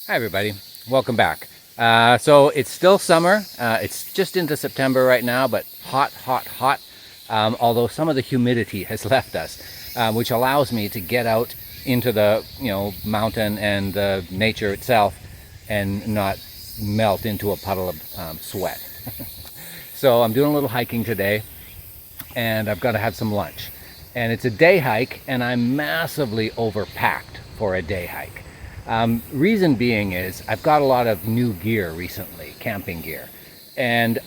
Hi everybody, welcome back. So it's still summer. It's just into September right now, but hot, hot, hot. Although some of the humidity has left us, which allows me to get out into the mountain and the nature itself, and not melt into a puddle of sweat. So I'm doing a little hiking today, and I've got to have some lunch. And it's a day hike, and I'm massively overpacked for a day hike. Reason being is I've got a lot of new gear recently, camping gear, and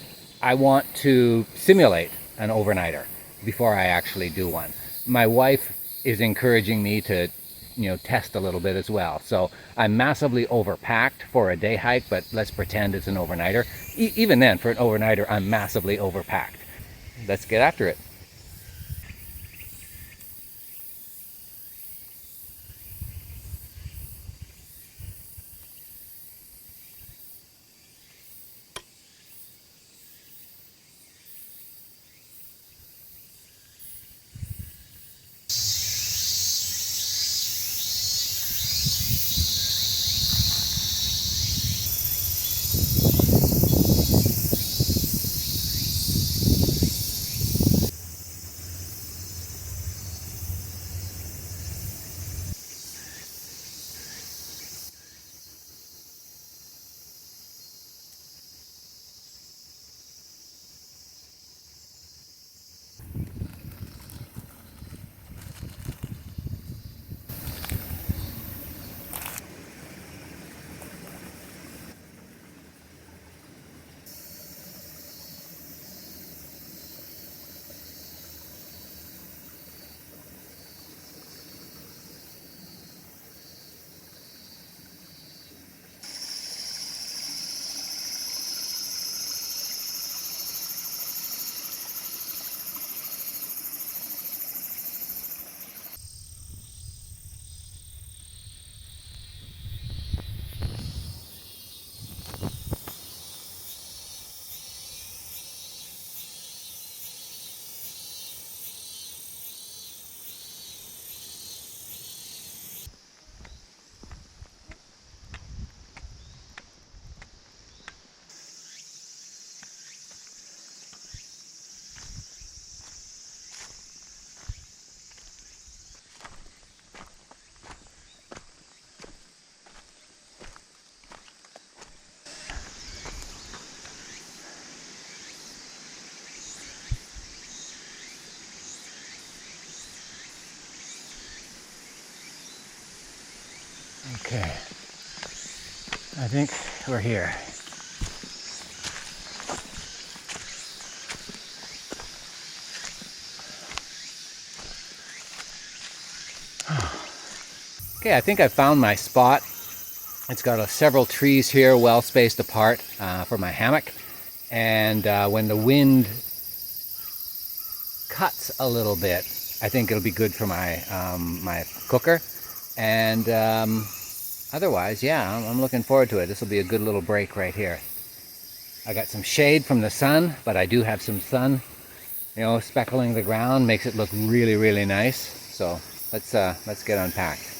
I want to simulate an overnighter before I actually do one. My wife is encouraging me to, test a little bit as well. So I'm massively overpacked for a day hike, but let's pretend it's an overnighter. Even then, for an overnighter, I'm massively overpacked. Let's get after it. Okay, I think we're here. Okay, I think I found my spot. It's got several trees here, well spaced apart for my hammock. And when the wind cuts a little bit, I think it'll be good for my my cooker. And otherwise, yeah, I'm looking forward to it. This will be a good little break right here. I got some shade from the sun, but I do have some sun, speckling the ground, makes it look really, really nice. So let's get unpacked.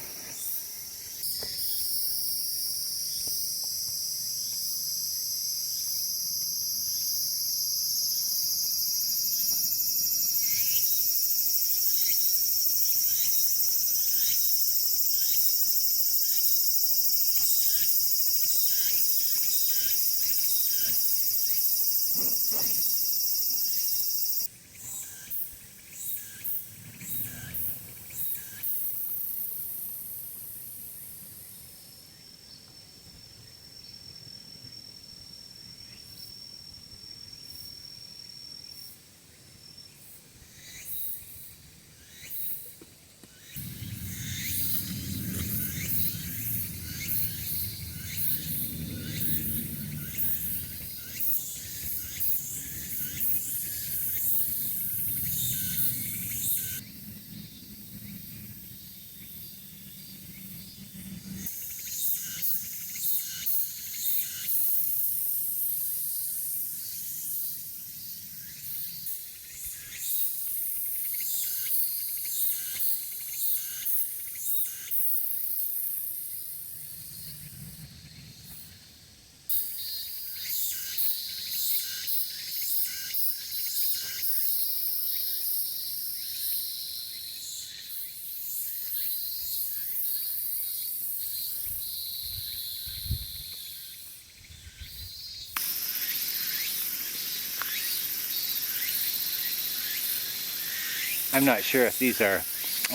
I'm not sure if these are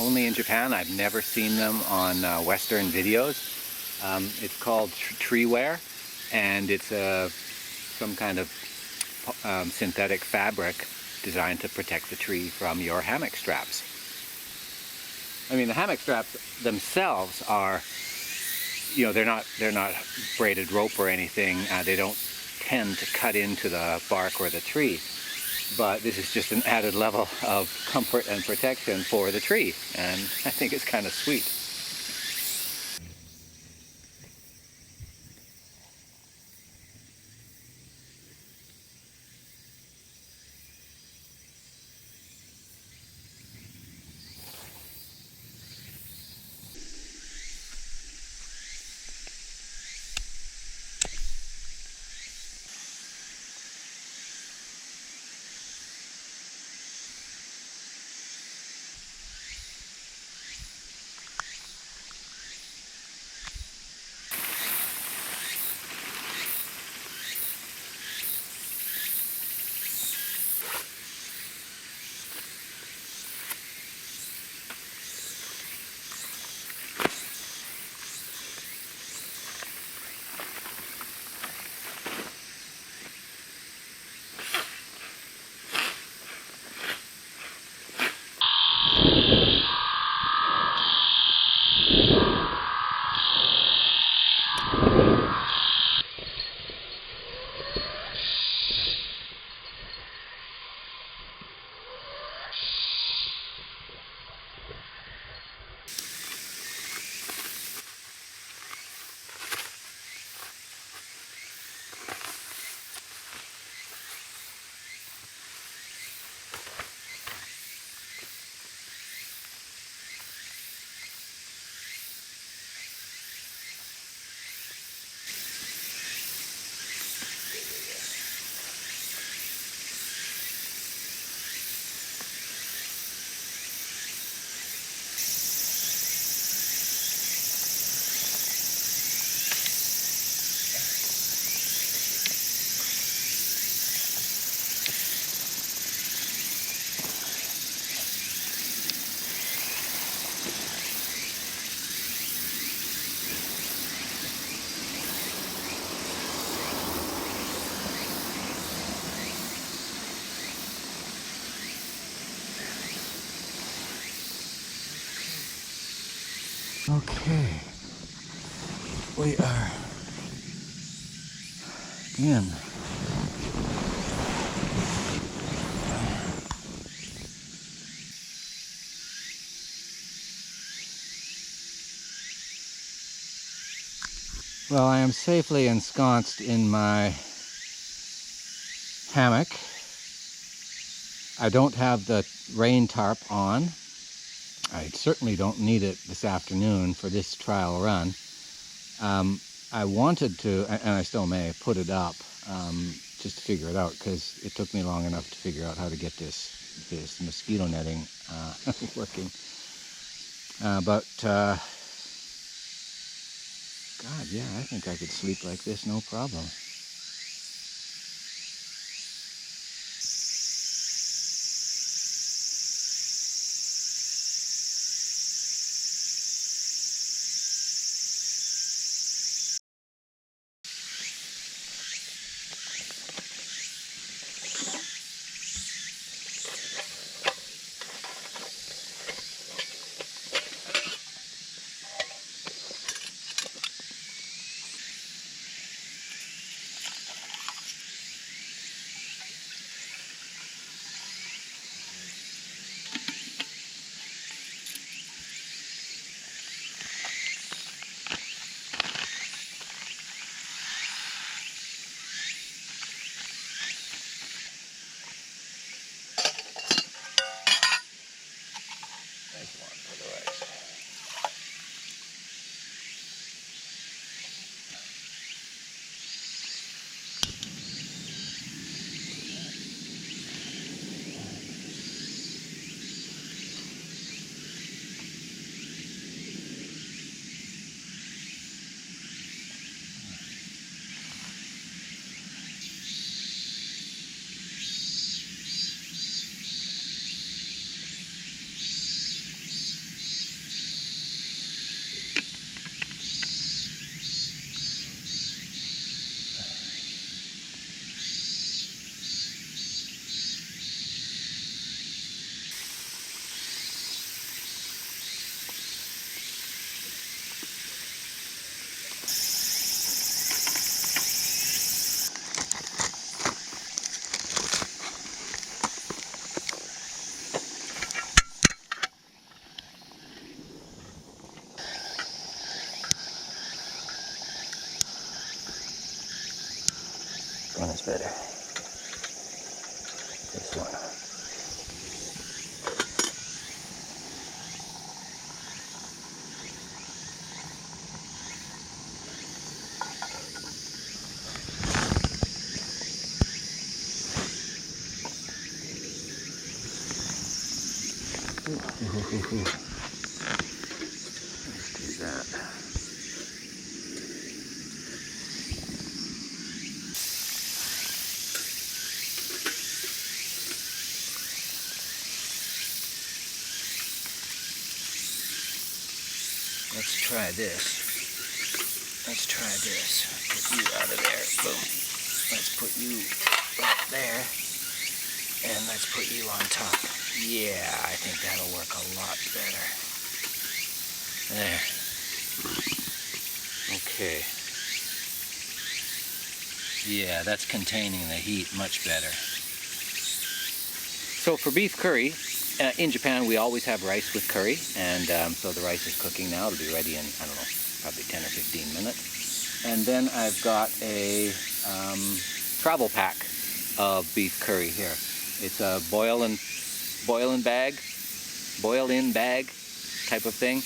only in Japan. I've never seen them on Western videos. It's called treewear, and it's some kind of synthetic fabric designed to protect the tree from your hammock straps. I mean, the hammock straps themselves are, you know, they're not braided rope or anything. They don't tend to cut into the bark or the tree. But this is just an added level of comfort and protection for the tree, and I think it's kind of sweet. Okay, we are in. Well, I am safely ensconced in my hammock. I don't have the rain tarp on. I certainly don't need it this afternoon for this trial run. I wanted to, and I still may, put it up just to figure it out, because it took me long enough to figure out how to get this mosquito netting working. But God, yeah, I think I could sleep like this, no problem. Nice one for the right. one's better. This one. Let's do that. Let's try this. Let's try this. Put you out of there. Boom. Let's put you right there. And let's put you on top. Yeah, I think that'll work a lot better. There. Okay. Yeah, that's containing the heat much better. So for beef curry, in Japan we always have rice with curry, and so the rice is cooking now. It'll be ready in, I don't know, probably 10 or 15 minutes. And then I've got a travel pack of beef curry here. It's a boil-in bag type of thing.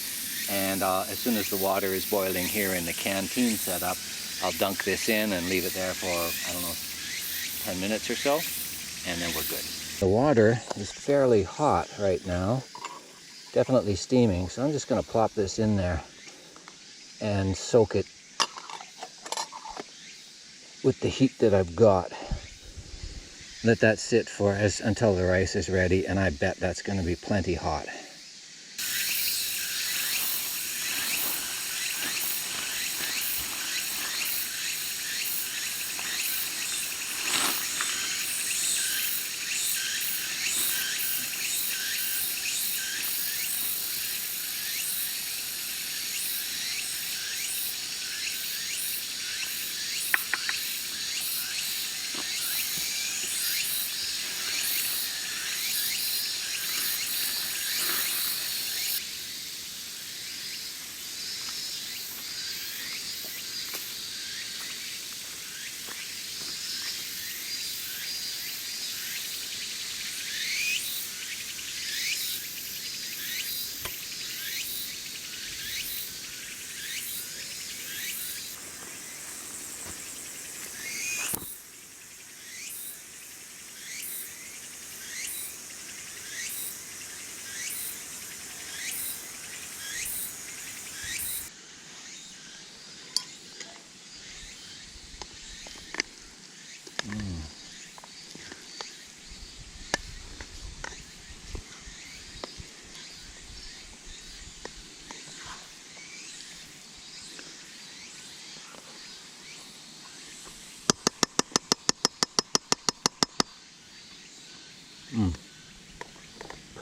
And as soon as the water is boiling here in the canteen setup, I'll dunk this in and leave it there for, I don't know, 10 minutes or so, and then we're good. The water is fairly hot right now, definitely steaming, so I'm just going to plop this in there and soak it with the heat that I've got. Let that sit for until the rice is ready, and I bet that's going to be plenty hot.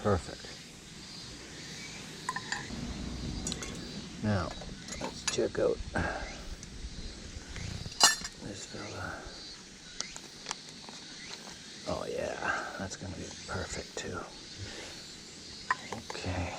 Perfect. Now, let's check out this fella. Oh yeah, that's going to be perfect too. Okay.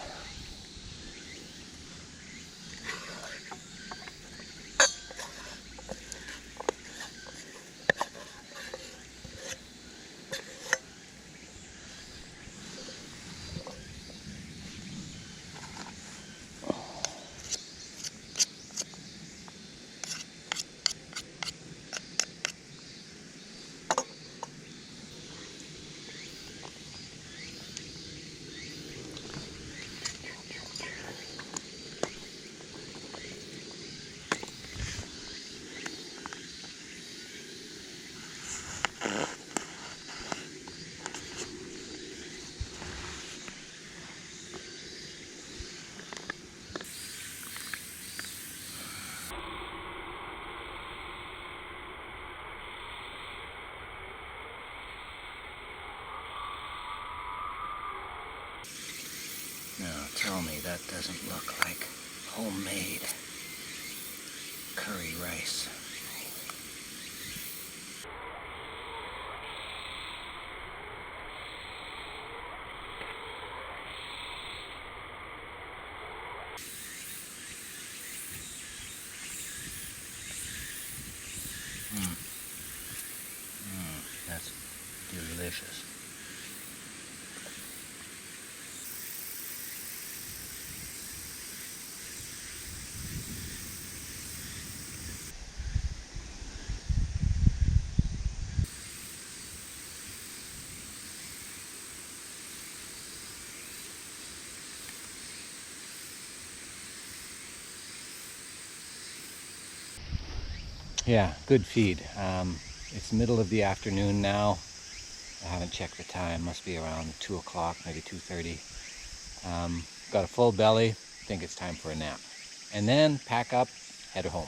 Now tell me that doesn't look like homemade curry rice. Yeah, good feed. It's middle of the afternoon now. I haven't checked the time. Must be around 2 o'clock, maybe 2:30. Got a full belly. Think it's time for a nap. And then pack up, head home.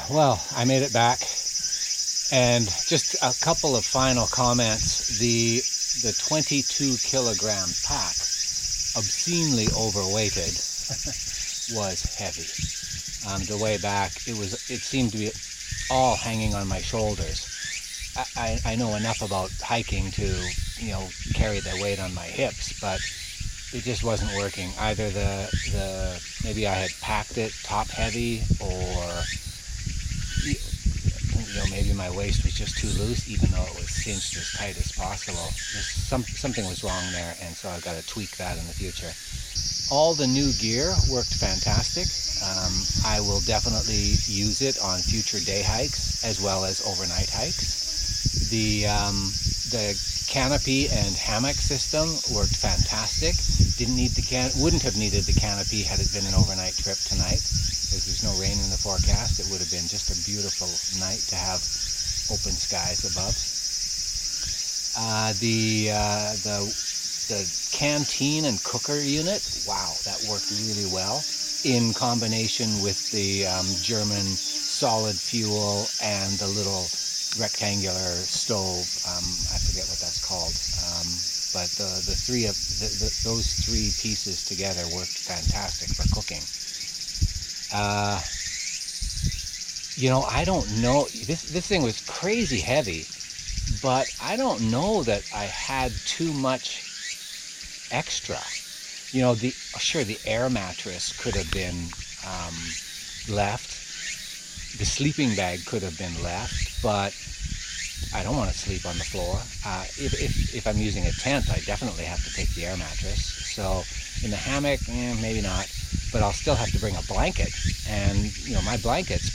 Well, I made it back, and just a couple of final comments. The 22 kilogram pack, obscenely overweighted, was heavy. The way back, it seemed to be all hanging on my shoulders. I know enough about hiking to, carry the weight on my hips, but it just wasn't working. Either maybe I had packed it top heavy, or maybe my waist was just too loose, even though it was cinched as tight as possible. Something was wrong there, and so I've got to tweak that in the future. All the new gear worked fantastic. I will definitely use it on future day hikes as well as overnight hikes. The canopy and hammock system worked fantastic. Wouldn't have needed the canopy had it been an overnight trip tonight. Because there's no rain in the forecast. It would have been just a beautiful night to have open skies above. The canteen and cooker unit, wow, that worked really well in combination with the German solid fuel and the little rectangular stove. I forget what that's called, but those three pieces together worked fantastic for cooking. I don't know, this thing was crazy heavy, but I don't know that I had too much extra. The air mattress could have been left. The sleeping bag could have been left, but I don't want to sleep on the floor. If I'm using a tent, I definitely have to take the air mattress. So in the hammock, maybe not, but I'll still have to bring a blanket. And my blankets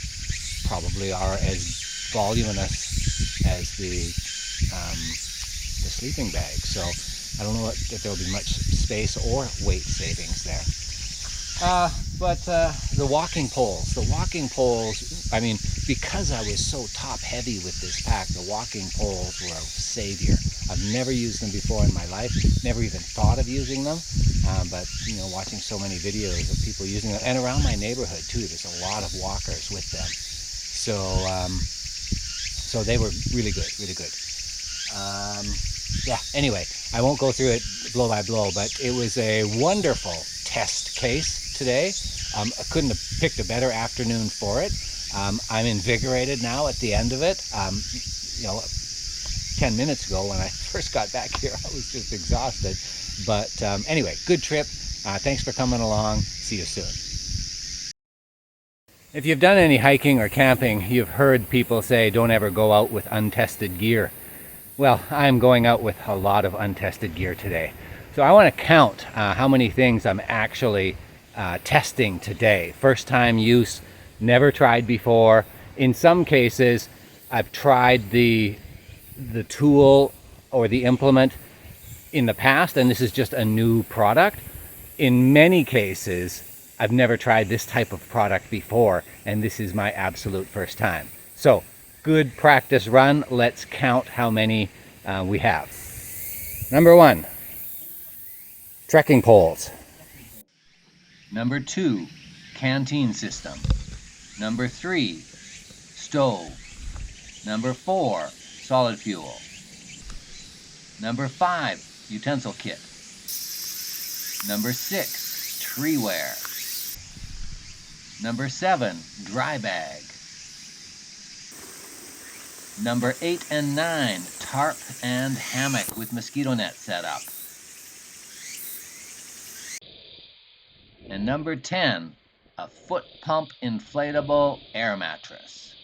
probably are as voluminous as the sleeping bag. So I don't know if there will be much space or weight savings there. But the walking poles, I mean, because I was so top heavy with this pack, the walking poles were a savior. I've never used them before in my life, never even thought of using them, but watching so many videos of people using them, and around my neighborhood too, there's a lot of walkers with them. So they were really good, really good. Anyway, I won't go through it blow by blow, but it was a wonderful test case today. I couldn't have picked a better afternoon for it. I'm invigorated now at the end of it. 10 minutes ago when I first got back here, I was just exhausted. But anyway, good trip. Thanks for coming along. See you soon. If you've done any hiking or camping, you've heard people say don't ever go out with untested gear. Well, I'm going out with a lot of untested gear today. So I want to count how many things I'm actually testing today. First time use, never tried before. In some cases, I've tried the tool or the implement in the past, and this is just a new product. In many cases, I've never tried this type of product before, and this is my absolute first time. So, good practice run. Let's count how many we have. Number 1, trekking poles. Number 2, canteen system. Number 3, stove. Number 4, solid fuel. Number 5, utensil kit. Number 6, treeware. Number 7, dry bag. Number 8 and 9, tarp and hammock with mosquito net set up. And number 10, a foot pump inflatable air mattress.